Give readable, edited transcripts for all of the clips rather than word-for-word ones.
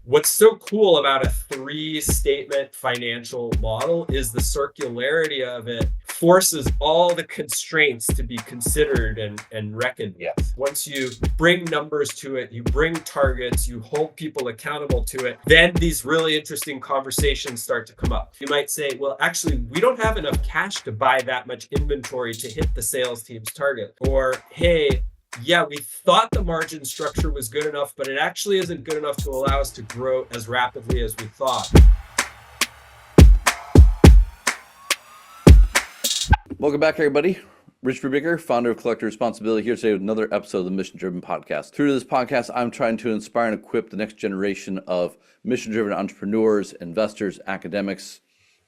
What's so cool about a three-statement financial model is the circularity of it forces all the constraints to be considered and reckoned with. Once you bring numbers to it, you bring targets, you hold people accountable to it, then these really interesting conversations start to come up. You might say, well, actually, we don't have enough cash to buy that much inventory to hit the sales team's target. Or, hey, yeah, we thought the margin structure was good enough, but it actually isn't good enough to allow us to grow as rapidly as we thought. Welcome back, everybody. Rich Brubaker, founder of Collective Responsibility, here today with another episode of the Mission-Driven podcast. Through this podcast, I'm trying to inspire and equip the next generation of mission-driven entrepreneurs, investors, academics,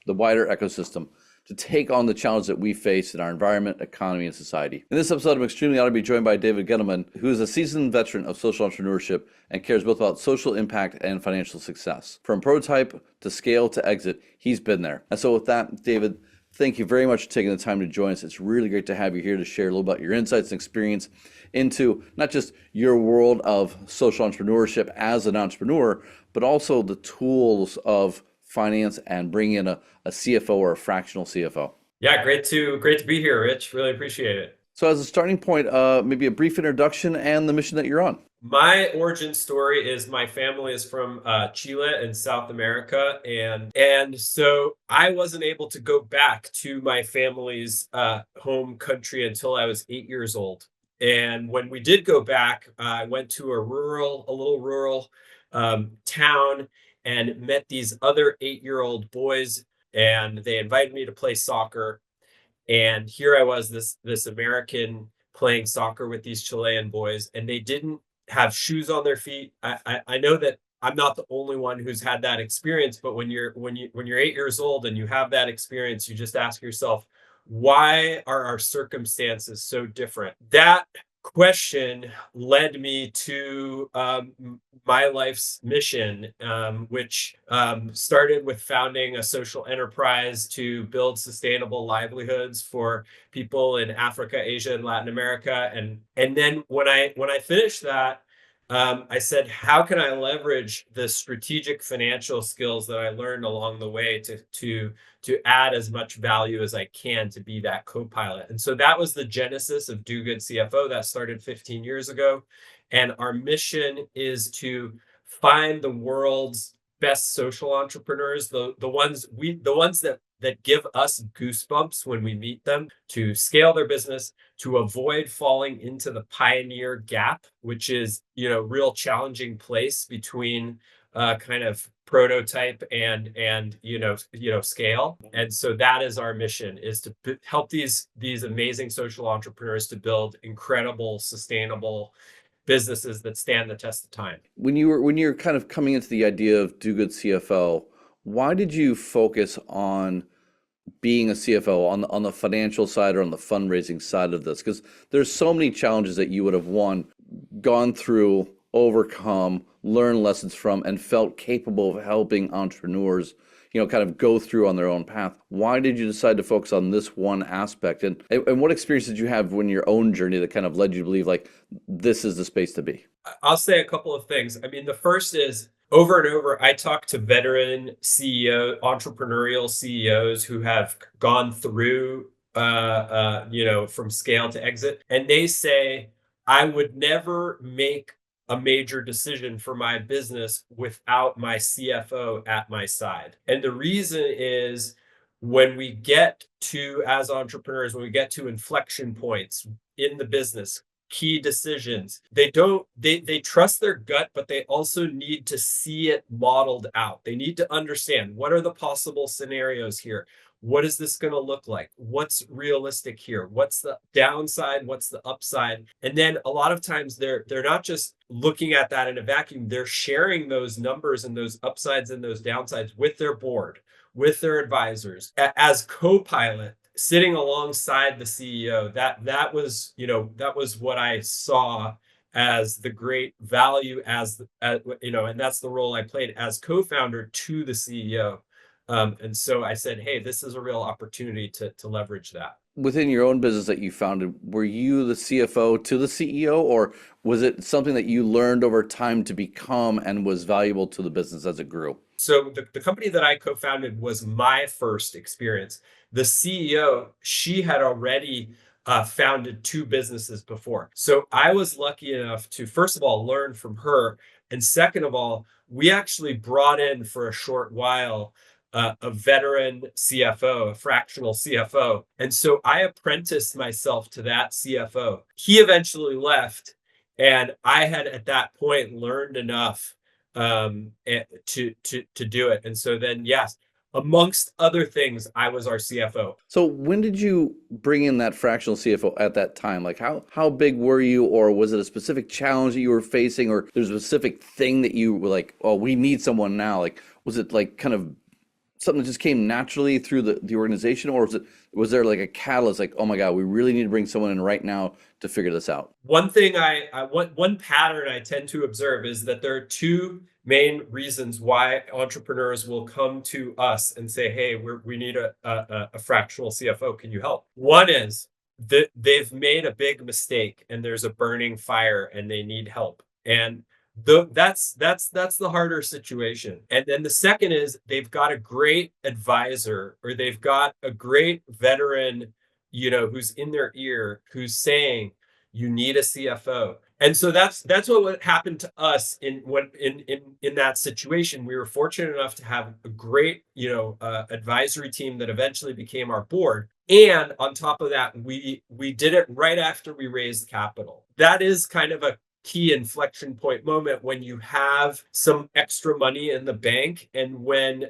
the wider ecosystem to take on the challenges that we face in our environment, economy, and society. In this episode, I'm extremely honored to be joined by David Guendelman, who is a seasoned veteran of social entrepreneurship and cares both about social impact and financial success. From prototype to scale to exit, he's been there. And so with that, David, thank you very much for taking the time to join us. It's really great to have you here to share a little about your insights and experience into not just your world of social entrepreneurship as an entrepreneur, but also the tools of finance and bring in a CFO or a fractional CFO. Yeah, great to be here, Rich. Really appreciate it. So as a starting point, maybe a brief introduction and the mission that you're on. My origin story is my family is from Chile in South America, and so I wasn't able to go back to my family's home country until I was 8 years old. And when we did go back, I went to a little rural town and met these other 8-year-old boys, and they invited me to play soccer. And here I was, this American playing soccer with these Chilean boys, and they didn't have shoes on their feet. I know that I'm not the only one who's had that experience, but when you're 8 years old and you have that experience, you just ask yourself, why are our circumstances so different? That question led me to my life's mission, which started with founding a social enterprise to build sustainable livelihoods for people in Africa, Asia, and Latin America. And then when I finished that, I said, how can I leverage the strategic financial skills that I learned along the way to add as much value as I can to be that co-pilot? And so that was the genesis of Do Good CFO. That started 15 years ago. And our mission is to find the world's best social entrepreneurs, the ones that give us goosebumps when we meet them, to scale their business, to avoid falling into the pioneer gap, which is, real challenging place between kind of prototype and scale. And so that is our mission, is to help these amazing social entrepreneurs to build incredible, sustainable businesses that stand the test of time. When you're kind of coming into the idea of Do Good CFO, why did you focus on being a CFO on the financial side or on the fundraising side of this? Because there's so many challenges that you would have gone through, overcome, learn lessons from, and felt capable of helping entrepreneurs, kind of go through on their own path. Why did you decide to focus on this one aspect? And what experience did you have in your own journey that kind of led you to believe like this is the space to be? I'll say a couple of things. I mean, the first is, over and over, I talk to veteran entrepreneurial CEOs who have gone through, from scale to exit, and they say, I would never make a major decision for my business without my CFO at my side. And the reason is, when we get to, as entrepreneurs, when we get to inflection points in the business, key decisions, they trust their gut, but they also need to see it modeled out. They need to understand, what are the possible scenarios here? What is this going to look like? What's realistic here? What's the downside? What's the upside? And then a lot of times they're not just looking at that in a vacuum. They're sharing those numbers and those upsides and those downsides with their board, with their advisors, as co-pilot, sitting alongside the CEO. That was what I saw as the great value, and that's the role I played as co-founder to the CEO. And so I said, hey, this is a real opportunity to leverage that. within your own business that you founded, were you the CFO to the CEO, or was it something that you learned over time to become and was valuable to the business as it grew? So the company that I co-founded was my first experience. The CEO, she had already founded two businesses before. So I was lucky enough to, first of all, learn from her. And second of all, we actually brought in for a short while a veteran CFO, a fractional CFO. And so I apprenticed myself to that CFO. He eventually left. And I had at that point learned enough to do it. And so then, yes, amongst other things, I was our CFO. So when did you bring in that fractional CFO at that time? Like how big were you, or was it a specific challenge that you were facing, or there's a specific thing that you were like, oh, we need someone now? Like, was it like kind of something that just came naturally through the organization, or was there like a catalyst, like, oh my God, we really need to bring someone in right now to figure this out? One thing one pattern I tend to observe is that there are two main reasons why entrepreneurs will come to us and say, "Hey, we need a fractional CFO. Can you help?" One is that they've made a big mistake and there's a burning fire and they need help. And that's the harder situation. And then the second is they've got a great advisor or they've got a great veteran, who's in their ear, who's saying, you need a CFO. And so that's what happened to us in that situation. We were fortunate enough to have a great, advisory team that eventually became our board. And on top of that, we did it right after we raised capital. That is kind of a key inflection point moment when you have some extra money in the bank and when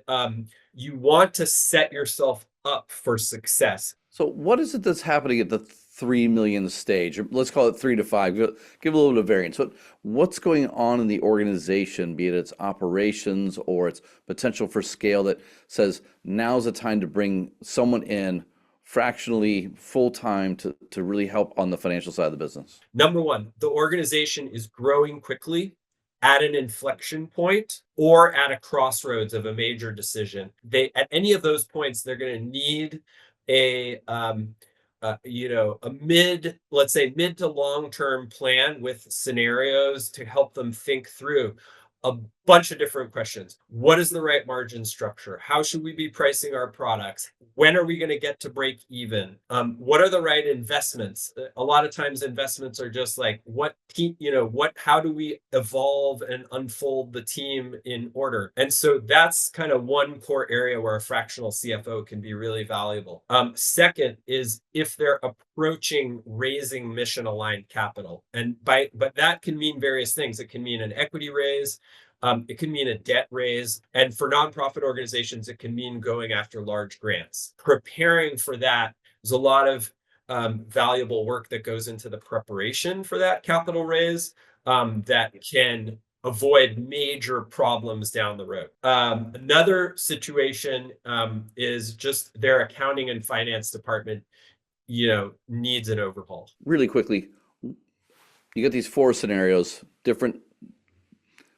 you want to set yourself up for success. So what is it that's happening at the 3 million stage, or let's call it 3 to 5, give a little bit of variance. What's going on in the organization, be it its operations or its potential for scale, that says now's the time to bring someone in fractionally full-time to really help on the financial side of the business? Number one, the organization is growing quickly at an inflection point or at a crossroads of a major decision. At any of those points, they're going to need a let's say mid to long term plan with scenarios to help them think through a bunch of different questions. What is the right margin structure? How should we be pricing our products? When are we going to get to break even? What are the right investments? A lot of times investments are just like, how do we evolve and unfold the team in order? And so that's kind of one core area where a fractional CFO can be really valuable. Second is if they're approaching raising mission aligned capital. But that can mean various things. It can mean an equity raise. It can mean a debt raise. And for nonprofit organizations, it can mean going after large grants. Preparing for that, there's a lot of valuable work that goes into the preparation for that capital raise that can avoid major problems down the road. Another situation is just their accounting and finance department, needs an overhaul. Really quickly, you get these 4 scenarios, different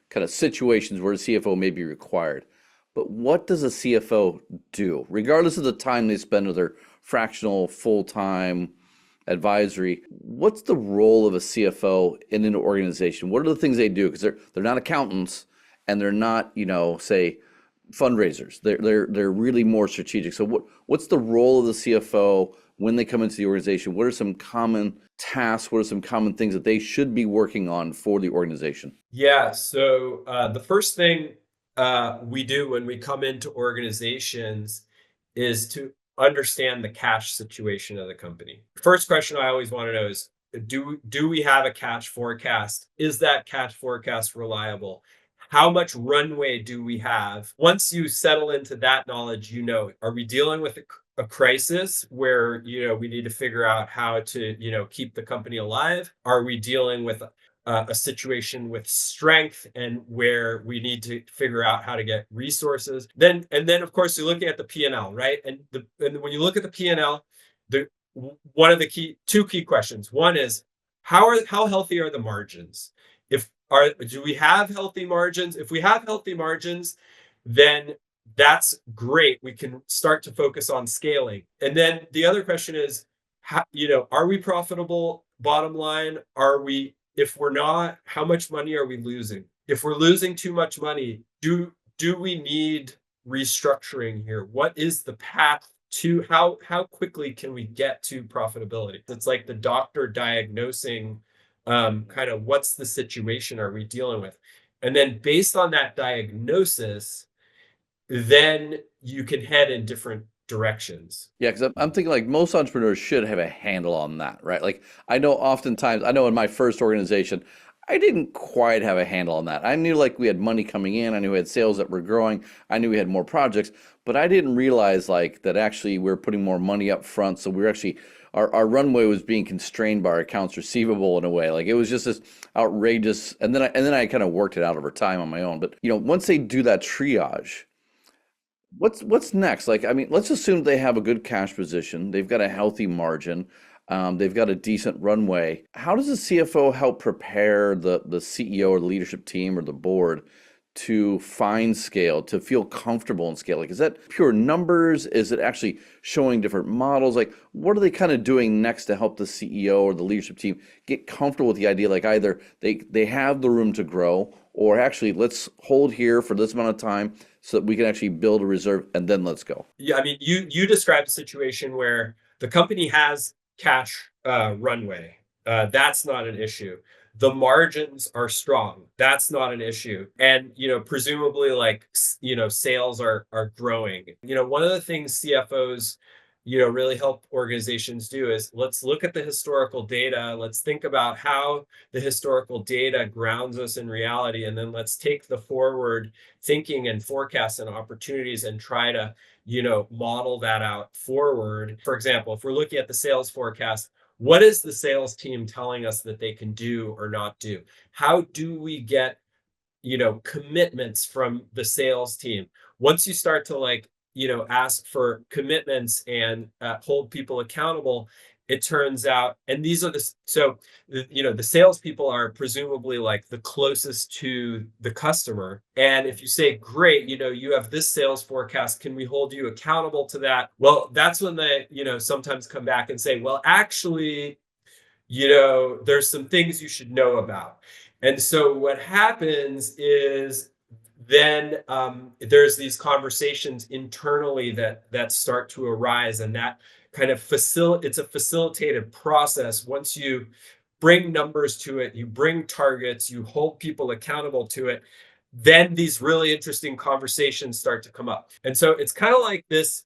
kind of situations where a CFO may be required. But what does a CFO do, regardless of the time they spend with their fractional, full-time advisory? What's the role of a CFO in an organization? What are the things they do? Because they're not accountants and they're not, say, fundraisers. They're really more strategic. So what's the role of the CFO when they come into the organization? What are some common tasks? What are some common things that they should be working on for the organization? Yeah. So the first thing we do when we come into organizations is to understand the cash situation of the company. First question I always want to know is, do we have a cash forecast? Is that cash forecast reliable? How much runway do we have? Once you settle into that knowledge, are we dealing with a crisis where, we need to figure out how to, keep the company alive? Are we dealing with a situation with strength and where we need to figure out how to get resources? Then of course you're looking at the P&L, right? And when you look at the P&L, one of the two key questions. One is how healthy are the margins? Do we have healthy margins? If we have healthy margins, then that's great. We can start to focus on scaling. And then the other question is, Are we profitable? Bottom line, if we're not, how much money are we losing? If we're losing too much money, do we need restructuring here? What is the path to how quickly can we get to profitability? It's like the doctor diagnosing kind of what's the situation are we dealing with? And then based on that diagnosis, then you can head in different directions. Yeah, because I'm thinking like most entrepreneurs should have a handle on that, right? Like I know oftentimes, I know in my first organization, I didn't quite have a handle on that. I knew like we had money coming in, I knew we had sales that were growing, I knew we had more projects, but I didn't realize like that actually we are putting more money up front. So we are actually our runway was being constrained by our accounts receivable in a way. Like it was just this outrageous, and then I kind of worked it out over time on my own. But once they do that triage, what's next? Like, I mean, let's assume they have a good cash position. They've got a healthy margin. They've got a decent runway. How does the CFO help prepare the CEO or the leadership team or the board to find scale, to feel comfortable in scale? Like, is that pure numbers? Is it actually showing different models? Like, what are they kind of doing next to help the CEO or the leadership team get comfortable with the idea? Like, either they have the room to grow, or actually, let's hold here for this amount of time so that we can actually build a reserve and then let's go. Yeah, I mean, you described a situation where the company has cash runway. That's not an issue. The margins are strong. That's not an issue. And presumably, like sales are growing. One of the things CFOs really help organizations do is let's look at the historical data. Let's think about how the historical data grounds us in reality, and then let's take the forward thinking and forecasts and opportunities and try to model that out forward. For example, if we're looking at the sales forecast, what is the sales team telling us that they can do or not do? How do we get commitments from the sales team? Once you start to ask for commitments and hold people accountable, it turns out, and these are the salespeople are presumably like the closest to the customer. And if you say, great, you have this sales forecast, can we hold you accountable to that? Well, that's when they, sometimes come back and say, well, actually, there's some things you should know about. And so what happens is then there's these conversations internally that start to arise, and that kind of it's a facilitated process. Once you bring numbers to it, you bring targets, you hold people accountable to it, then these really interesting conversations start to come up. And so it's kind of like this,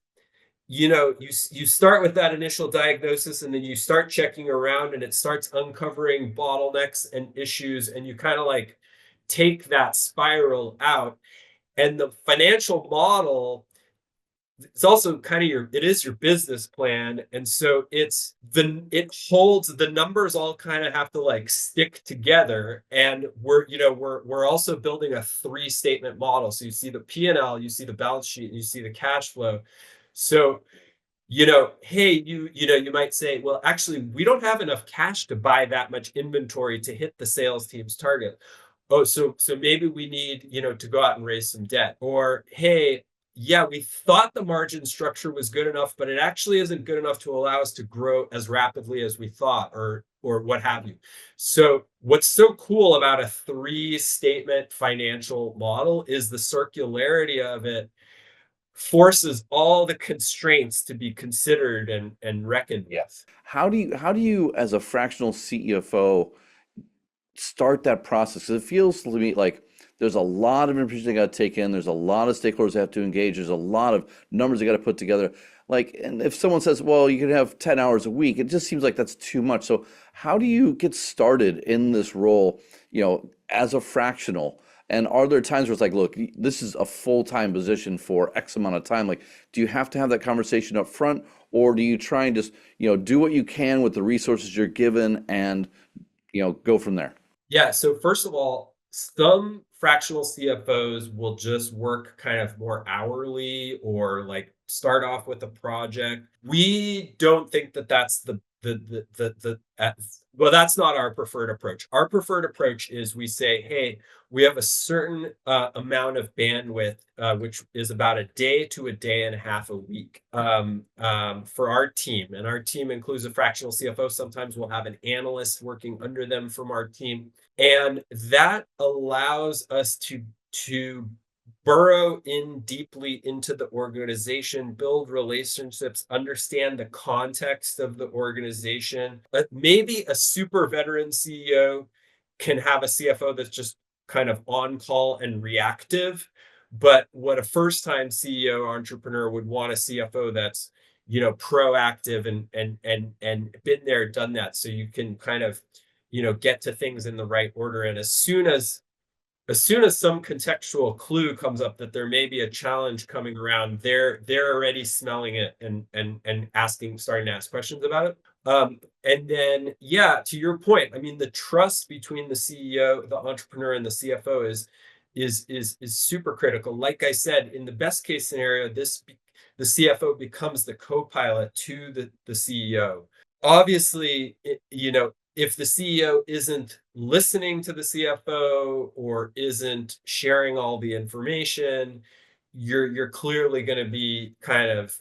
you start with that initial diagnosis, and then you start checking around, and it starts uncovering bottlenecks and issues, and you kind of like take that spiral out. And the financial model, it's also kind of it is your business plan. And so it holds the numbers, all kind of have to like stick together. And we're also building a 3-statement model. So you see the P&L, you see the balance sheet, and you see the cash flow. So hey, you might say, well, actually, we don't have enough cash to buy that much inventory to hit the sales team's target. Oh, so maybe we need, to go out and raise some debt. Or, hey, yeah, we thought the margin structure was good enough, but it actually isn't good enough to allow us to grow as rapidly as we thought, or what have you. So what's so cool about a 3-statement financial model is the circularity of it forces all the constraints to be considered and reckoned with. How do you as a fractional CFO start that process? Because it feels to me like there's a lot of information they got to take in. There's a lot of stakeholders they have to engage. There's a lot of numbers they got to put together. Like, and if someone says, well, you can have 10 hours a week, it just seems like that's too much. So how do you get started in this role, as a fractional? And are there times where it's like, look, this is a full-time position for X amount of time? Like, do you have to have that conversation up front, or do you try and just, do what you can with the resources you're given and, go from there? Yeah. So first of all, some fractional CFOs will just work kind of more hourly, or like start off with a project. We don't think that that's well, that's not our preferred approach. Our preferred approach is we say, hey, we have a certain amount of bandwidth, which is about a day to a day and a half a week for our team. And our team includes a fractional CFO. Sometimes we'll have an analyst working under them from our team. And that allows us to burrow in deeply into the organization, build relationships, understand the context of the organization. Maybe a super veteran CEO can have a CFO that's just kind of on call and reactive. But what a first time CEO entrepreneur would want a CFO that's, proactive and been there, done that. So you can kind of, get to things in the right order. And as soon as some contextual clue comes up that there may be a challenge coming around, they're already smelling it and starting to ask questions about it. And then, yeah, to your point, I mean, the trust between the CEO, the entrepreneur, and the CFO is super critical. Like I said, in the best case scenario, the CFO becomes the co-pilot to the CEO. Obviously, if the CEO isn't listening to the CFO or isn't sharing all the information, you're clearly going to be kind of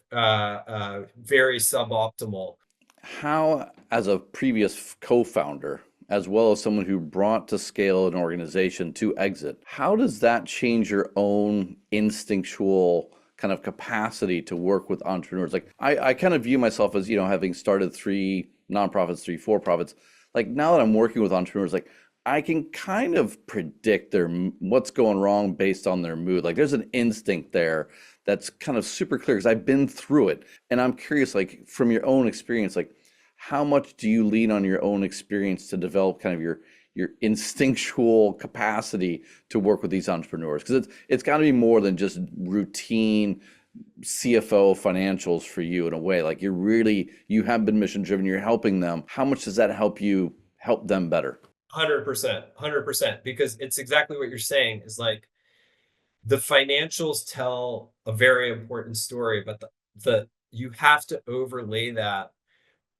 very suboptimal. How, as a previous co-founder, as well as someone who brought to scale an organization to exit, how does that change your own instinctual kind of capacity to work with entrepreneurs? Like I kind of view myself as, having started 3 nonprofits, 3 for-profits. Like now that I'm working with entrepreneurs, like I can kind of predict what's going wrong based on their mood. Like there's an instinct there that's kind of super clear because I've been through it. And I'm curious, like from your own experience, like how much do you lean on your own experience to develop kind of your instinctual capacity to work with these entrepreneurs? Because it's got to be more than just routine CFO financials for you in a way. Like you have been mission driven, you're helping them. How much does that help you help them better? 100%, because it's exactly what you're saying is like the financials tell a very important story, but the you have to overlay that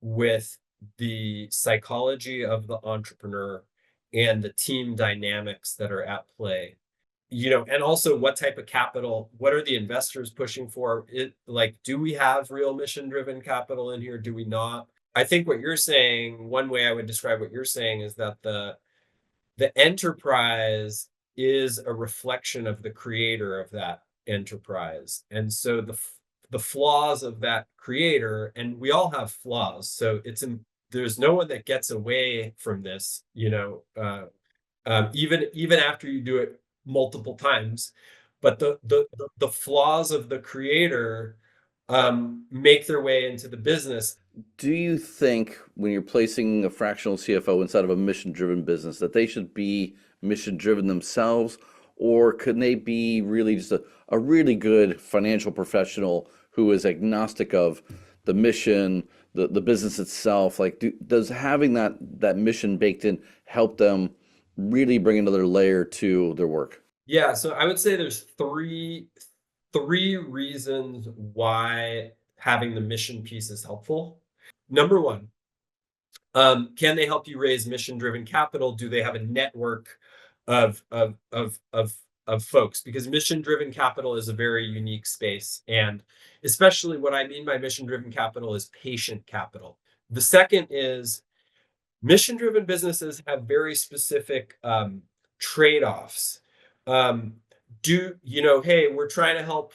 with the psychology of the entrepreneur and the team dynamics that are at play. And also what type of capital, what are the investors pushing for? Do we have real mission driven capital in here? Do we not? I think what you're saying, one way I would describe what you're saying is that the enterprise is a reflection of the creator of that enterprise. And so the flaws of that creator, and we all have flaws. So there's no one that gets away from this, even after you do it multiple times. But the flaws of the creator make their way into the business. Do you think when you're placing a fractional CFO inside of a mission-driven business that they should be mission-driven themselves, or could they be really just a really good financial professional who is agnostic of the mission, the business itself? Like, does having that mission baked in help them really bring another layer to their work? Yeah, so I would say there's three reasons why having the mission piece is helpful. Number one, can they help you raise mission-driven capital? Do they have a network of folks? Because mission-driven capital is a very unique space, and especially what I mean by mission-driven capital is patient capital. The second is mission-driven businesses have very specific trade-offs. Hey, we're trying to help,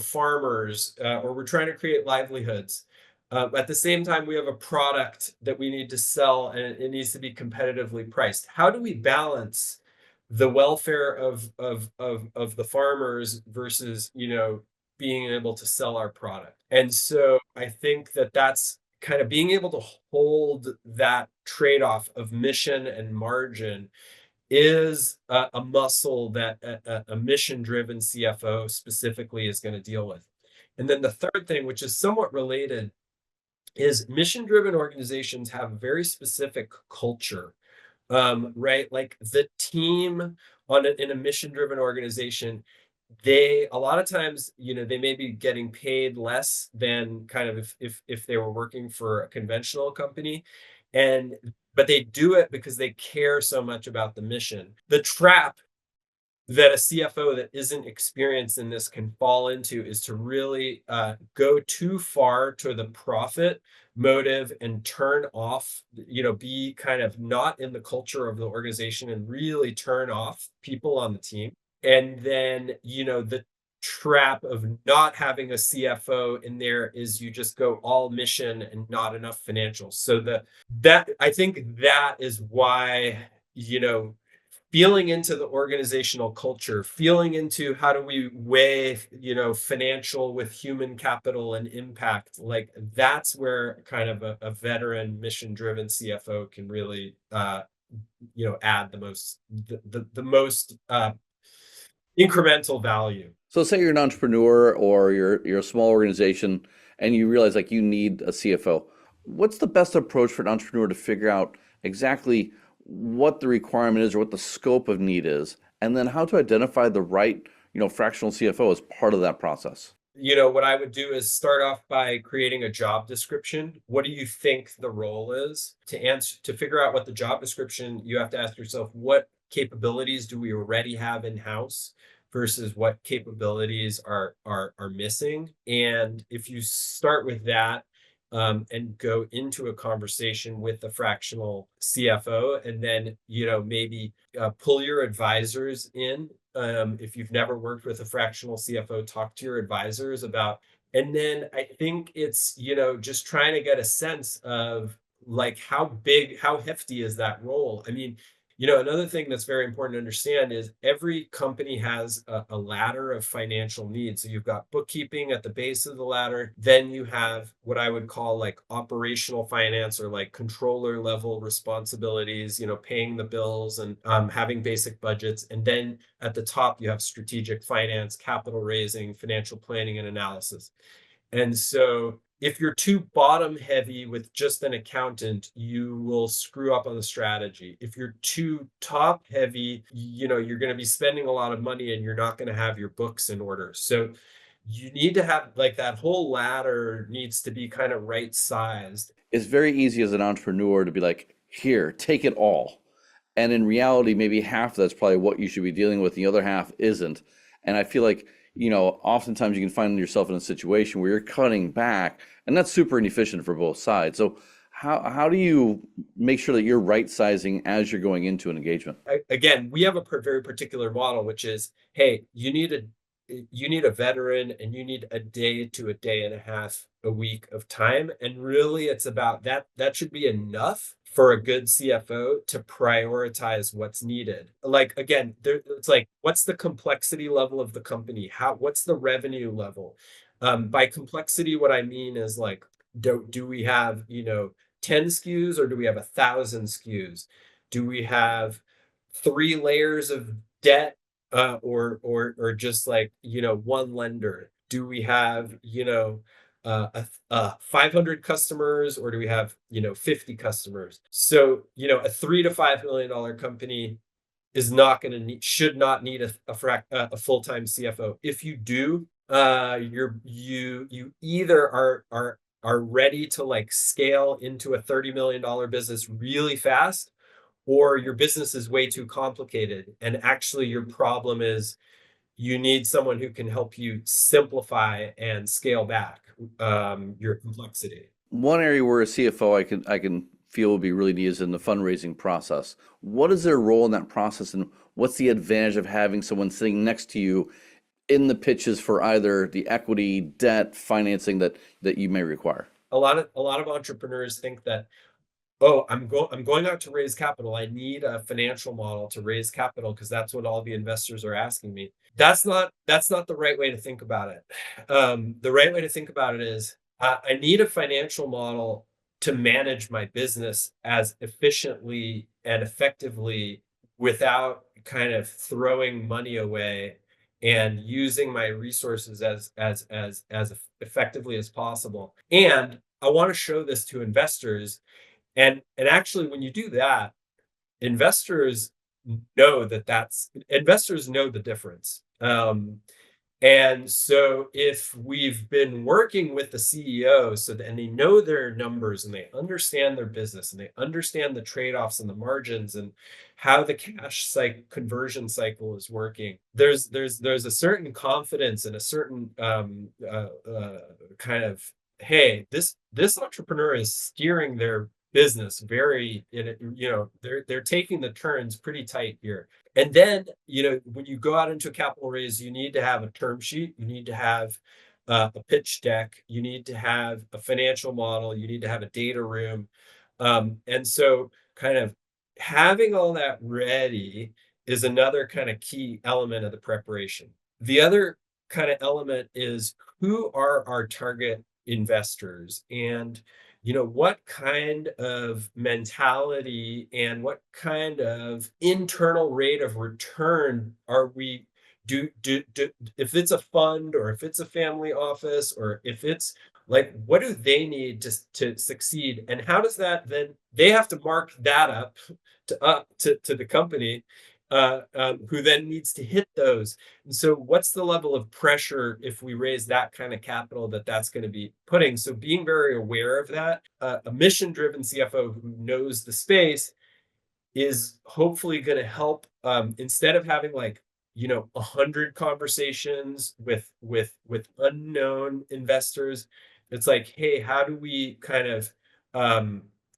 farmers, or we're trying to create livelihoods. At the same time, we have a product that we need to sell and it needs to be competitively priced. How do we balance the welfare of the farmers versus, being able to sell our product? And so I think that's kind of being able to hold that trade-off of mission and margin is a muscle that a mission-driven CFO specifically is going to deal with. And then the third thing, which is somewhat related, is mission-driven organizations have a very specific culture, right? Like the team in a mission-driven organization, a lot of times, they may be getting paid less than kind of if they were working for a conventional company, but they do it because they care so much about the mission. The trap that a CFO that isn't experienced in this can fall into is to really go too far to the profit motive and turn off, be kind of not in the culture of the organization and really turn off people on the team. And then, the trap of not having a CFO in there is you just go all mission and not enough financials. So that I think that is why, feeling into the organizational culture, feeling into how do we weigh, financial with human capital and impact, like that's where kind of a veteran mission-driven CFO can really, add the most incremental value. So say you're an entrepreneur or you're a small organization and you realize like you need a CFO. What's the best approach for an entrepreneur to figure out exactly what the requirement is or what the scope of need is, and then how to identify the right, fractional CFO as part of that process? What I would do is start off by creating a job description. What do you think the role is? To figure out what the job description, you have to ask yourself, what capabilities do we already have in house versus what capabilities are missing? And if you start with that, and go into a conversation with the fractional CFO, and then maybe pull your advisors in. If you've never worked with a fractional CFO, talk to your advisors about. And then I think it's just trying to get a sense of like how big, how hefty is that role. I mean, another thing that's very important to understand is every company has a ladder of financial needs. So you've got bookkeeping at the base of the ladder. Then you have what I would call like operational finance or like controller level responsibilities, paying the bills and having basic budgets. And then at the top, you have strategic finance, capital raising, financial planning and analysis. And so if you're too bottom heavy with just an accountant, you will screw up on the strategy. If you're too top heavy, you're going to be spending a lot of money and you're not going to have your books in order. So you need to have like that whole ladder needs to be kind of right sized. It's very easy as an entrepreneur to be like, here, take it all. And in reality, maybe half of that's probably what you should be dealing with, the other half isn't. And I feel like, oftentimes you can find yourself in a situation where you're cutting back, and that's super inefficient for both sides. So how do you make sure that you're right sizing as you're going into an engagement? Again, we have a very particular model, which is, hey, you need a veteran and you need a day to a day and a half a week of time. And really it's about that. That should be enough for a good CFO to prioritize what's needed. Like, again, it's like, what's the complexity level of the company? What's the revenue level? By complexity, what I mean is like, do we have, 10 SKUs or do we have 1,000 SKUs? Do we have 3 layers of debt, or just like one lender? Do we have 500 customers or do we have 50 customers? So a $3 to $5 million company is not going to should not need a full-time CFO. If you do, you either are ready to like scale into a $30 million business really fast, or your business is way too complicated. And actually, your problem is you need someone who can help you simplify and scale back your complexity. One area where a CFO I can feel would be really needed is in the fundraising process. What is their role in that process, and what's the advantage of having someone sitting next to you in the pitches for either the equity, debt, financing that you may require? A lot of entrepreneurs think that, oh, I'm going out to raise capital. I need a financial model to raise capital because that's what all the investors are asking me. That's not the right way to think about it. The right way to think about it is, I need a financial model to manage my business as efficiently and effectively without kind of throwing money away and using my resources as effectively as possible. And I want to show this to investors. And actually, when you do that, investors investors know the difference. And so if we've been working with the CEO and they know their numbers and they understand their business and they understand the trade-offs and the margins and how the cash conversion cycle is working. There's a certain confidence and a certain kind of, hey, this entrepreneur is steering their business very in it, they're taking the turns pretty tight here. And then, when you go out into a capital raise, you need to have a term sheet, you need to have a pitch deck, you need to have a financial model, you need to have a data room. And so kind of having all that ready is another kind of key element of the preparation. The other kind of element is, who are our target investors, and what kind of mentality and what kind of internal rate of return are we do if it's a fund, or if it's a family office, or if it's like, what do they need to succeed, and how does that, then they have to mark that up to the company, who then needs to hit those. And so what's the level of pressure if we raise that kind of capital that's going to be putting? So being very aware of that, a mission-driven CFO who knows the space is hopefully going to help, instead of having like 100 conversations with unknown investors. It's like, hey, how do we kind of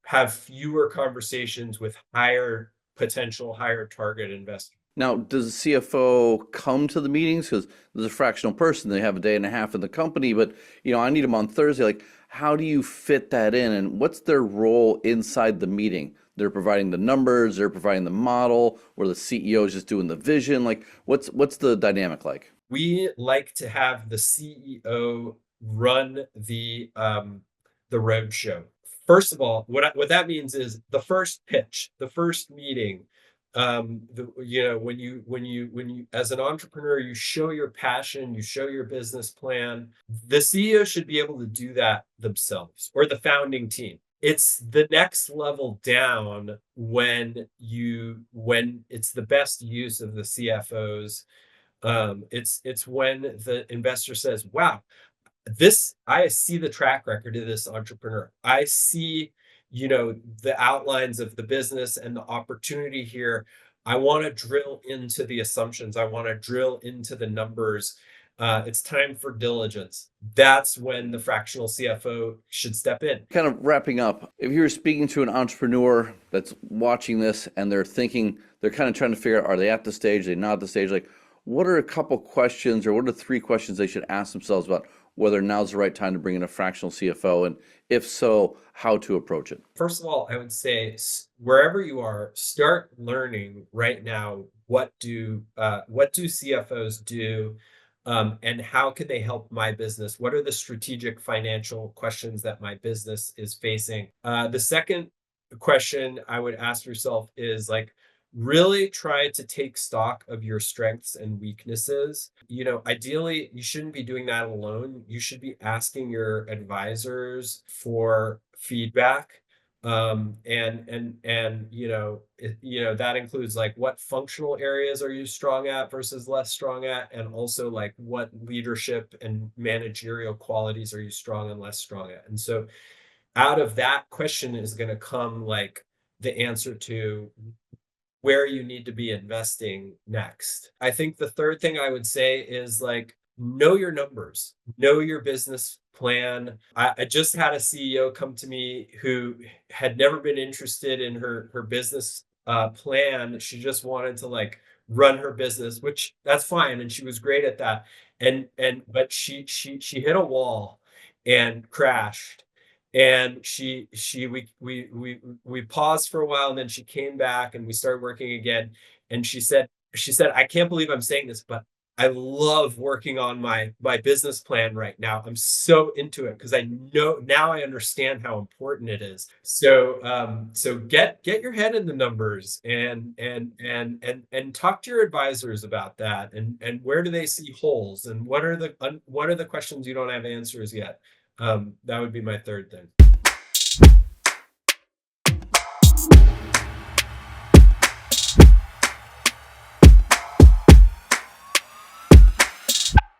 have fewer conversations with higher target investors? Now, does the CFO come to the meetings? Because there's a fractional person, they have a day and a half in the company, but I need them on Thursday. Like, how do you fit that in, and what's their role inside the meeting? They're providing the numbers, they're providing the model, or the CEO is just doing the vision. Like, what's the dynamic like? We like to have the CEO run the roadshow. First of all, what that means is the first pitch, the first meeting. When you as an entrepreneur, you show your passion, you show your business plan. The CEO should be able to do that themselves, or the founding team. It's the next level down when it's the best use of the CFOs. It's when the investor says, wow, I see the track record of this entrepreneur. I see, the outlines of the business and the opportunity here. I want to drill into the assumptions. I want to drill into the numbers. It's time for diligence. That's when the fractional CFO should step in. Kind of wrapping up, if you're speaking to an entrepreneur that's watching this and they're kind of trying to figure out, are they at the stage, are they not at the stage? Like, what are a couple questions, or what are 3 questions they should ask themselves about whether now's the right time to bring in a fractional CFO, and if so, how to approach it? First of all, I would say, wherever you are, start learning right now. What do CFOs do, and how can they help my business? What are the strategic financial questions that my business is facing? The second question I would ask yourself is, like, really try to take stock of your strengths and weaknesses. Ideally, you shouldn't be doing that alone. You should be asking your advisors for feedback. That includes, like, what functional areas are you strong at versus less strong at, and also, like, what leadership and managerial qualities are you strong and less strong at. And so out of that question is going to come, like, the answer to where you need to be investing next. I think the third thing I would say is, like, know your numbers, know your business plan. I just had a CEO come to me who had never been interested in her business plan. She just wanted to, like, run her business, which that's fine, and she was great at that. But she hit a wall and crashed. And we paused for a while, and then she came back and we started working again. And she said, I can't believe I'm saying this, but I love working on my business plan right now. I'm so into it because I know now, I understand how important it is. So get your head in the numbers, and talk to your advisors about that, and where do they see holes, and what are the questions you don't have answers yet. That would be my third thing.